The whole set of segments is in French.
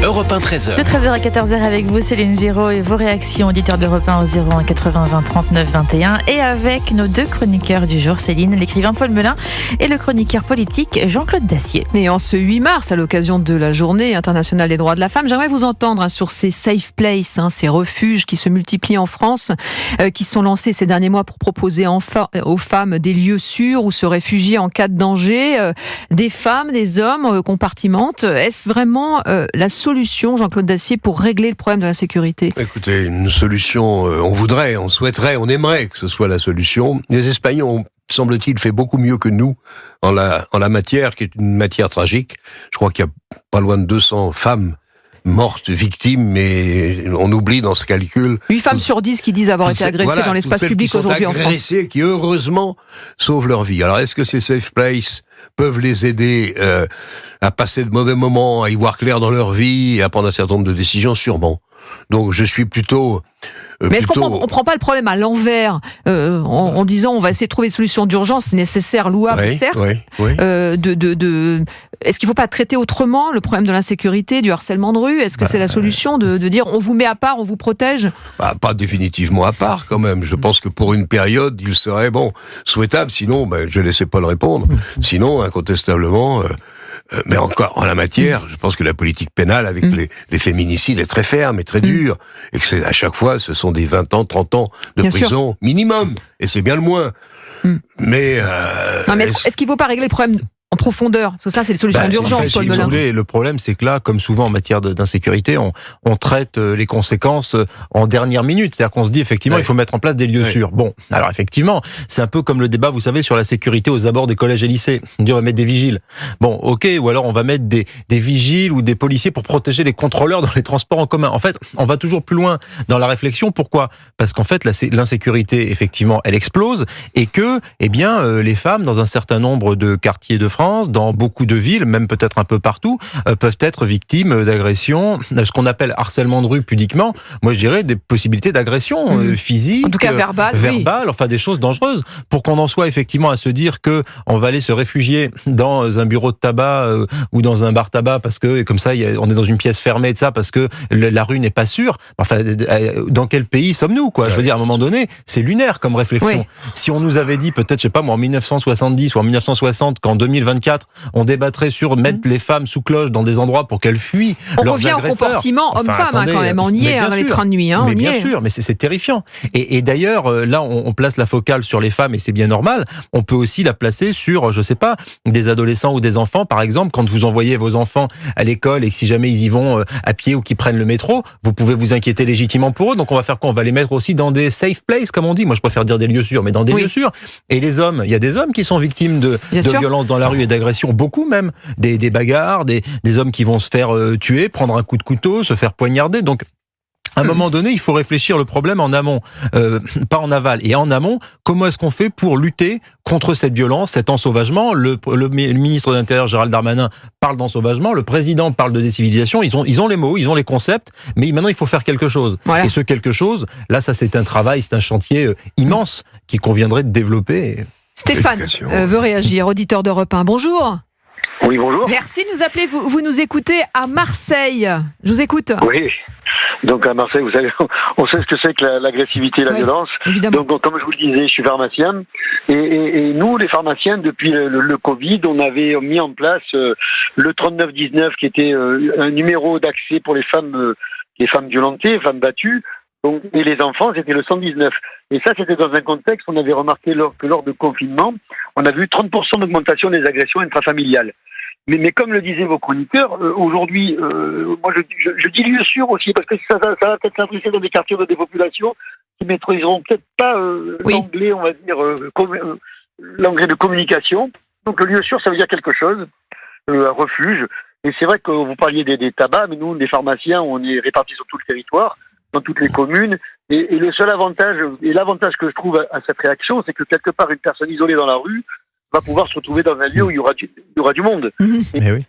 Europe 1 13h. De 13h à 14h avec vous, Céline Giraud, et vos réactions, auditeurs d'Europe 1 au 01 80 20 39 21. Et avec nos deux chroniqueurs du jour, Céline, l'écrivain Paul Melun et le chroniqueur politique Jean-Claude Dacier. Et en ce 8 mars, à l'occasion de la Journée internationale des droits de la femme, j'aimerais vous entendre sur ces safe places, ces refuges qui se multiplient en France, qui sont lancés ces derniers mois pour proposer aux femmes des lieux sûrs où se réfugier en cas de danger. Des femmes, des hommes compartimentent. Est-ce vraiment la solution, Jean-Claude Dacier, pour régler le problème de la sécurité? Écoutez, une solution, on voudrait, on souhaiterait, on aimerait que ce soit la solution. Les Espagnols ont, semble-t-il, fait beaucoup mieux que nous en la matière, qui est une matière tragique. Je crois qu'il y a pas loin de 200 femmes mortes, victimes, mais on oublie dans ce calcul... 8 femmes sur 10 qui disent avoir été agressées dans l'espace public aujourd'hui en France. Qui, heureusement, sauvent leur vie. Alors, est-ce que ces safe places peuvent les aider à passer de mauvais moments, à y voir clair dans leur vie, et à prendre un certain nombre de décisions? Sûrement. Donc, je suis plutôt... Mais est-ce qu'on ne prend pas le problème à l'envers, en disant on va essayer de trouver des solutions d'urgence nécessaires, louables, certes. Oui. Est-ce qu'il ne faut pas traiter autrement le problème de l'insécurité, du harcèlement de rue? Est-ce que c'est la solution de dire on vous met à part, on vous protège? Pas définitivement à part quand même. Je pense que pour une période, il serait souhaitable. Sinon, je ne laissais pas le répondre. Sinon, incontestablement... mais encore, en la matière, je pense que la politique pénale avec les féminicides est très ferme et très dure, et que à chaque fois, ce sont des 20 ans, 30 ans de prison minimum, et c'est bien le moins. Mais est-ce qu'il ne faut pas régler le problème en profondeur? Parce que ça, c'est les solutions d'urgence, Paul Melun. Le problème, c'est que là, comme souvent en matière d'insécurité, on traite les conséquences en dernière minute. C'est-à-dire qu'on se dit, effectivement, il faut mettre en place des lieux sûrs. Bon, alors effectivement, c'est un peu comme le débat, vous savez, sur la sécurité aux abords des collèges et lycées. On dit, on va mettre des vigiles. Bon, ok, ou alors on va mettre des vigiles ou des policiers pour protéger les contrôleurs dans les transports en commun. En fait, on va toujours plus loin dans la réflexion. Pourquoi? Parce qu'en fait, l'insécurité, effectivement, elle explose, et que, les femmes, dans un certain nombre de quartiers de France, dans beaucoup de villes, même peut-être un peu partout, peuvent être victimes d'agressions, ce qu'on appelle harcèlement de rue pudiquement. Moi, je dirais des possibilités d'agression physique, en tout cas verbale, enfin des choses dangereuses. Pour qu'on en soit effectivement à se dire que on va aller se réfugier dans un bureau de tabac ou dans un bar tabac parce que comme ça on est dans une pièce fermée de ça parce que la rue n'est pas sûre. Enfin, dans quel pays sommes-nous, quoi? Je veux dire, à un moment donné, c'est lunaire comme réflexion. Si on nous avait dit peut-être, je sais pas moi, en 1970 ou en 1960 qu'en 2024 on débattrait sur mettre les femmes sous cloche dans des endroits pour qu'elles fuient leurs agresseurs. On revient au comportement homme-femme quand même. On y est dans les trains de nuit. Mais bien sûr, mais c'est terrifiant. Et d'ailleurs, là, on place la focale sur les femmes et c'est bien normal. On peut aussi la placer sur, je sais pas, des adolescents ou des enfants. Par exemple, quand vous envoyez vos enfants à l'école et que si jamais ils y vont à pied ou qu'ils prennent le métro, vous pouvez vous inquiéter légitimement pour eux. Donc on va faire quoi? On va les mettre aussi dans des safe places, comme on dit. Moi, je préfère dire des lieux sûrs, mais dans des lieux sûrs. Et les hommes, il y a des hommes qui sont victimes de violences dans la rue et d'agressions, beaucoup même, des bagarres, des hommes qui vont se faire tuer, prendre un coup de couteau, se faire poignarder. Donc, à un moment donné, il faut réfléchir le problème en amont, pas en aval. Et en amont, comment est-ce qu'on fait pour lutter contre cette violence, cet ensauvagement? Le ministre de l'Intérieur, Gérald Darmanin, parle d'ensauvagement, le président parle de décivilisation, ils ont les mots, ils ont les concepts, mais maintenant il faut faire quelque chose. Voilà. Et ce quelque chose, là, ça c'est un travail, c'est un chantier immense qu'il conviendrait de développer. Stéphane veut réagir, auditeur d'Europe 1. Bonjour. Oui, bonjour. Merci de nous appeler. Vous nous écoutez à Marseille. Je vous écoute. Oui. Donc à Marseille, vous savez, on sait ce que c'est que l'agressivité et la violence. Évidemment. Donc comme je vous le disais, je suis pharmacien. Et nous, les pharmaciens, depuis le Covid, on avait mis en place le 3919, qui était un numéro d'accès pour les femmes violentées, les femmes battues. Donc, et les enfants, c'était le 119. Et ça, c'était dans un contexte, on avait remarqué que lors du confinement, on a vu 30% d'augmentation des agressions intrafamiliales. Mais comme le disaient vos chroniqueurs, aujourd'hui, moi je dis lieu sûr aussi, parce que ça va peut-être s'adresser dans des quartiers de des populations qui maîtriseront peut-être pas l'anglais, on va dire, l'anglais de communication. Donc le lieu sûr, ça veut dire quelque chose, un refuge. Et c'est vrai que vous parliez des tabacs, mais nous, les pharmaciens, on est répartis sur tout le territoire, dans toutes les communes, et le seul avantage, et l'avantage que je trouve à cette réaction, c'est que quelque part, une personne isolée dans la rue va pouvoir se retrouver dans un lieu où il y aura du monde. Mais oui.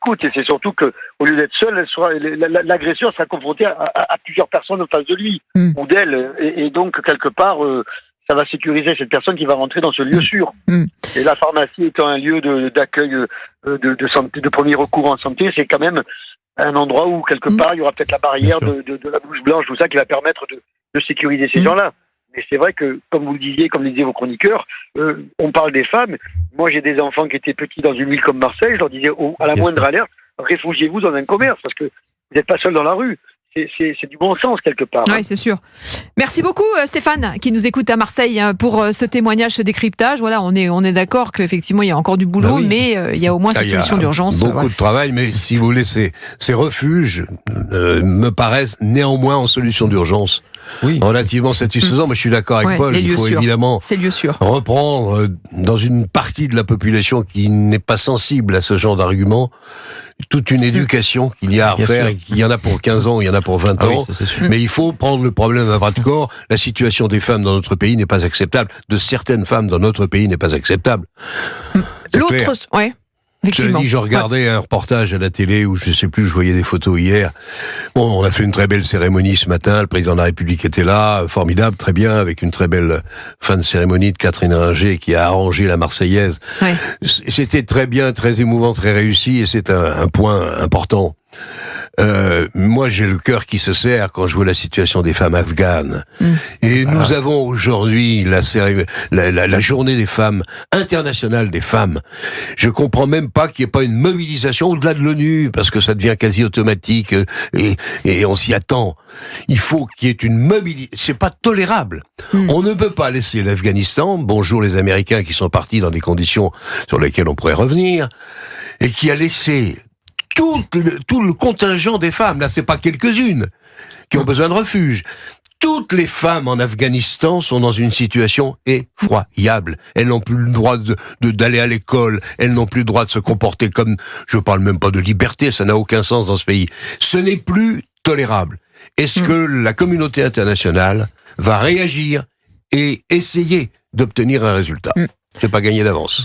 Écoute, et c'est surtout que, au lieu d'être seul, l'agresseur sera confronté à plusieurs personnes en face de lui, ou d'elle, et donc, quelque part, ça va sécuriser cette personne qui va rentrer dans ce lieu sûr. Et la pharmacie étant un lieu d'accueil de santé, de premier recours en santé, c'est quand même un endroit où, quelque part, il y aura peut-être la barrière de la blouse blanche, tout ça, qui va permettre de sécuriser ces gens-là. Mais c'est vrai que, comme vous le disiez, comme le disaient vos chroniqueurs, on parle des femmes. Moi, j'ai des enfants qui étaient petits dans une ville comme Marseille. Je leur disais, à la moindre alerte, réfugiez-vous dans un commerce, parce que vous n'êtes pas seul dans la rue. C'est du bon sens, quelque part. Oui, c'est sûr. Merci beaucoup, Stéphane, qui nous écoute à Marseille, pour ce témoignage, ce décryptage. Voilà, on est d'accord qu'effectivement, il y a encore du boulot, mais il y a au moins cette solution d'urgence. Beaucoup de travail, mais si vous voulez, ces refuges me paraissent néanmoins en solution d'urgence. Oui. Relativement satisfaisant, mais je suis d'accord avec Paul, il faut évidemment reprendre dans une partie de la population qui n'est pas sensible à ce genre d'argument toute une éducation qu'il y a à faire, et qu'il y en a pour 15 ans, il y en a pour 20 ans, mais il faut prendre le problème à bras de corps. La situation des femmes dans notre pays n'est pas acceptable, de certaines femmes dans notre pays n'est pas acceptable. Je regardais un reportage à la télé où je sais plus, je voyais des photos hier. Bon, on a fait une très belle cérémonie ce matin, le président de la République était là, formidable, très bien, avec une très belle fin de cérémonie de Catherine Ringer qui a arrangé la Marseillaise. Ouais. C'était très bien, très émouvant, très réussi, et c'est un point important. Moi, j'ai le cœur qui se serre quand je vois la situation des femmes afghanes. Et nous avons aujourd'hui la journée des femmes, internationale des femmes. Je comprends même pas qu'il n'y ait pas une mobilisation au-delà de l'ONU, parce que ça devient quasi automatique, et on s'y attend. Il faut qu'il y ait une mobilisation. C'est pas tolérable. On ne peut pas laisser l'Afghanistan, bonjour les Américains qui sont partis dans des conditions sur lesquelles on pourrait revenir, et qui a laissé tout le contingent des femmes, là c'est pas quelques-unes qui ont besoin de refuge. Toutes les femmes en Afghanistan sont dans une situation effroyable. Elles n'ont plus le droit d'aller à l'école, elles n'ont plus le droit de se comporter comme, je parle même pas de liberté, ça n'a aucun sens dans ce pays. Ce n'est plus tolérable. Est-ce que la communauté internationale va réagir et essayer d'obtenir un résultat ? C'est pas gagné d'avance.